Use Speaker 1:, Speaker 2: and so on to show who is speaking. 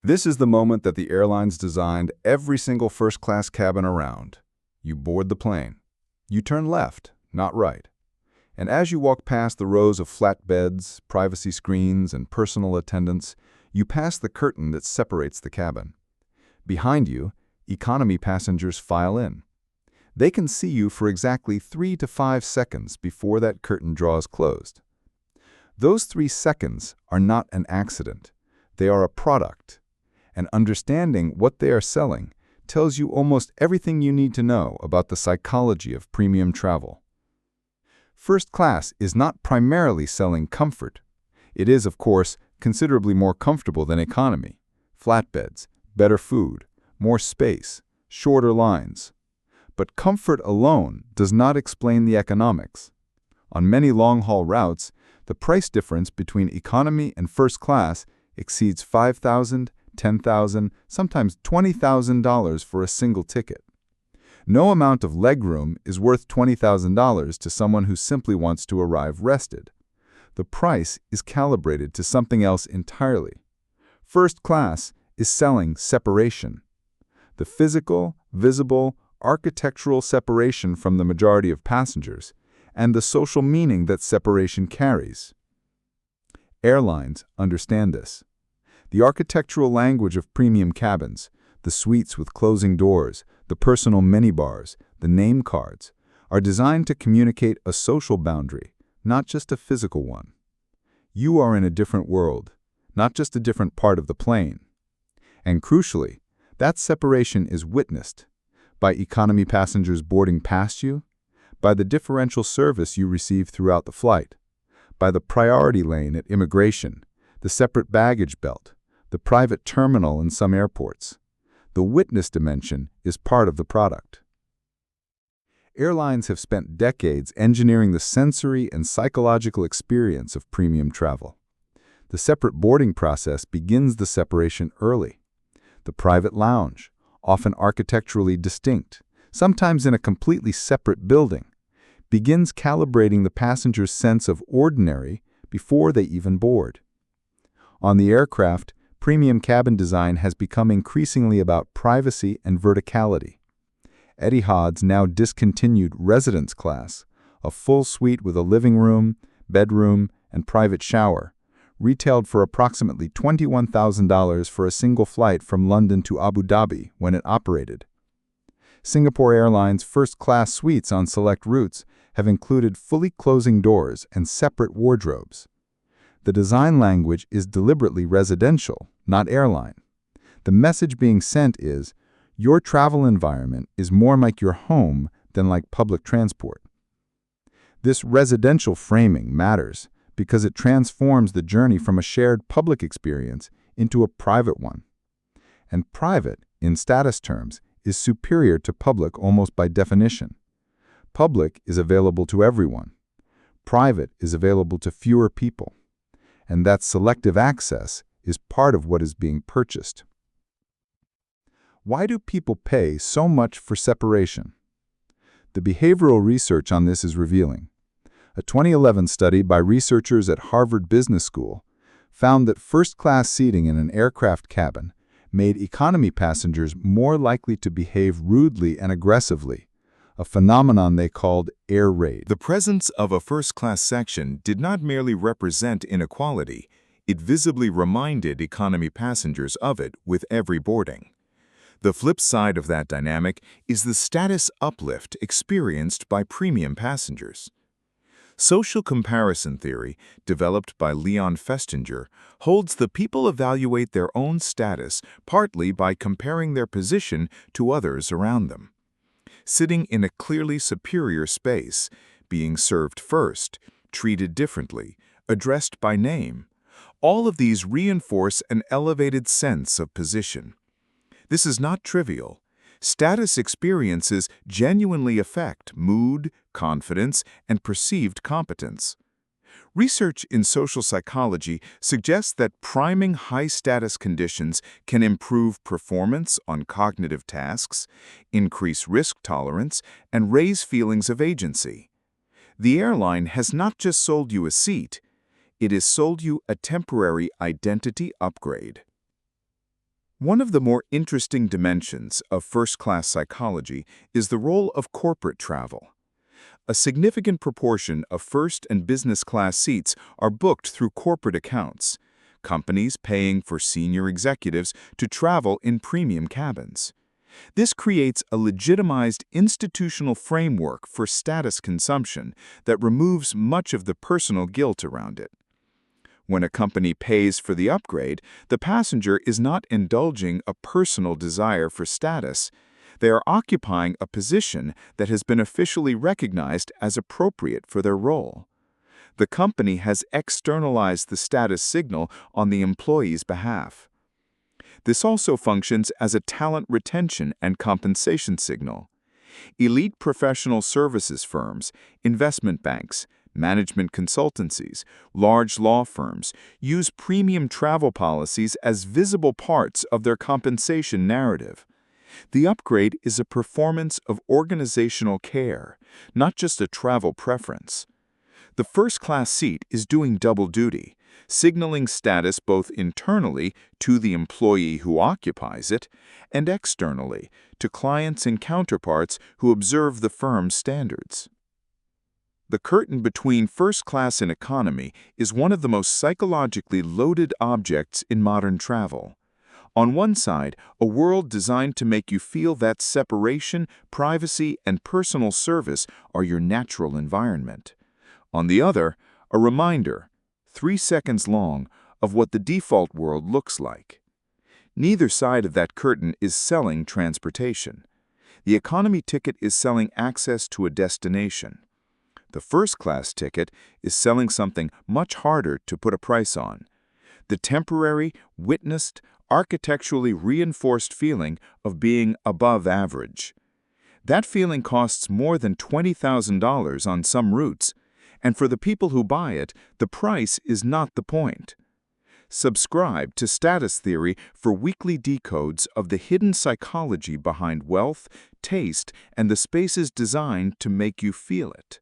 Speaker 1: This is the moment that the airlines designed every single first-class cabin around. You board the plane. You turn left, not right. And as you walk past the rows of flat beds, privacy screens, and personal attendants, you pass the curtain that separates the cabin. Behind you, economy passengers file in. They can see you for exactly 3 to 5 seconds before that curtain draws closed. Those 3 seconds are not an accident. They are a product. And understanding what they are selling tells you almost everything you need to know about the psychology of premium travel. First class is not primarily selling comfort. It is, of course, considerably more comfortable than economy. Flatbeds, better food, more space, shorter lines. But comfort alone does not explain the economics. On many long-haul routes, the price difference between economy and first class exceeds $5,000, $10,000, sometimes $20,000 for a single ticket. No amount of legroom is worth $20,000 to someone who simply wants to arrive rested. The price is calibrated to something else entirely. First class is selling separation. The physical, visible, architectural separation from the majority of passengers, and the social meaning that separation carries. Airlines understand this. The architectural language of premium cabins, the suites with closing doors, the personal minibars, the name cards, are designed to communicate a social boundary, not just a physical one. You are in a different world, not just a different part of the plane. And crucially, that separation is witnessed by economy passengers boarding past you, by the differential service you receive throughout the flight, by the priority lane at immigration, the separate baggage belt, the private terminal in some airports. The witness dimension is part of the product. Airlines have spent decades engineering the sensory and psychological experience of premium travel. The separate boarding process begins the separation early. The private lounge, often architecturally distinct, sometimes in a completely separate building, begins calibrating the passenger's sense of ordinary before they even board. On the aircraft, premium cabin design has become increasingly about privacy and verticality. Etihad's now discontinued Residence Class, a full suite with a living room, bedroom, and private shower, retailed for approximately $21,000 for a single flight from London to Abu Dhabi when it operated. Singapore Airlines first-class suites on select routes have included fully closing doors and separate wardrobes. The design language is deliberately residential, not airline. The message being sent is, your travel environment is more like your home than like public transport. This residential framing matters because it transforms the journey from a shared public experience into a private one. And private, in status terms, is superior to public almost by definition. Public is available to everyone. Private is available to fewer people. And that selective access is part of what is being purchased. Why do people pay so much for separation? The behavioral research on this is revealing. A 2011 study by researchers at Harvard Business School found that first-class seating in an aircraft cabin made economy passengers more likely to behave rudely and aggressively, a phenomenon they called air raid.
Speaker 2: The presence of a first-class section did not merely represent inequality, it visibly reminded economy passengers of it with every boarding. The flip side of that dynamic is the status uplift experienced by premium passengers. Social comparison theory, developed by Leon Festinger, holds that people evaluate their own status partly by comparing their position to others around them. Sitting in a clearly superior space, being served first, treated differently, addressed by name, all of these reinforce an elevated sense of position. This is not trivial. Status experiences genuinely affect mood, confidence, and perceived competence. Research in social psychology suggests that priming high-status conditions can improve performance on cognitive tasks, increase risk tolerance, and raise feelings of agency. The airline has not just sold you a seat, it has sold you a temporary identity upgrade. One of the more interesting dimensions of first-class psychology is the role of corporate travel. A significant proportion of first and business class seats are booked through corporate accounts, companies paying for senior executives to travel in premium cabins. This creates a legitimized institutional framework for status consumption that removes much of the personal guilt around it. When a company pays for the upgrade, the passenger is not indulging a personal desire for status. They are occupying a position that has been officially recognized as appropriate for their role. The company has externalized the status signal on the employee's behalf. This also functions as a talent retention and compensation signal. Elite professional services firms, investment banks, management consultancies, large law firms use premium travel policies as visible parts of their compensation narrative. The upgrade is a performance of organizational care, not just a travel preference. The first-class seat is doing double duty, signaling status both internally to the employee who occupies it and externally to clients and counterparts who observe the firm's standards. The curtain between first class and economy is one of the most psychologically loaded objects in modern travel. On one side, a world designed to make you feel that separation, privacy, and personal service are your natural environment. On the other, a reminder, 3 seconds long, of what the default world looks like. Neither side of that curtain is selling transportation. The economy ticket is selling access to a destination. The first-class ticket is selling something much harder to put a price on: the temporary, witnessed, architecturally reinforced feeling of being above average. That feeling costs more than $20,000 on some routes, and for the people who buy it, the price is not the point. Subscribe to Status Theory for weekly decodes of the hidden psychology behind wealth, taste, and the spaces designed to make you feel it.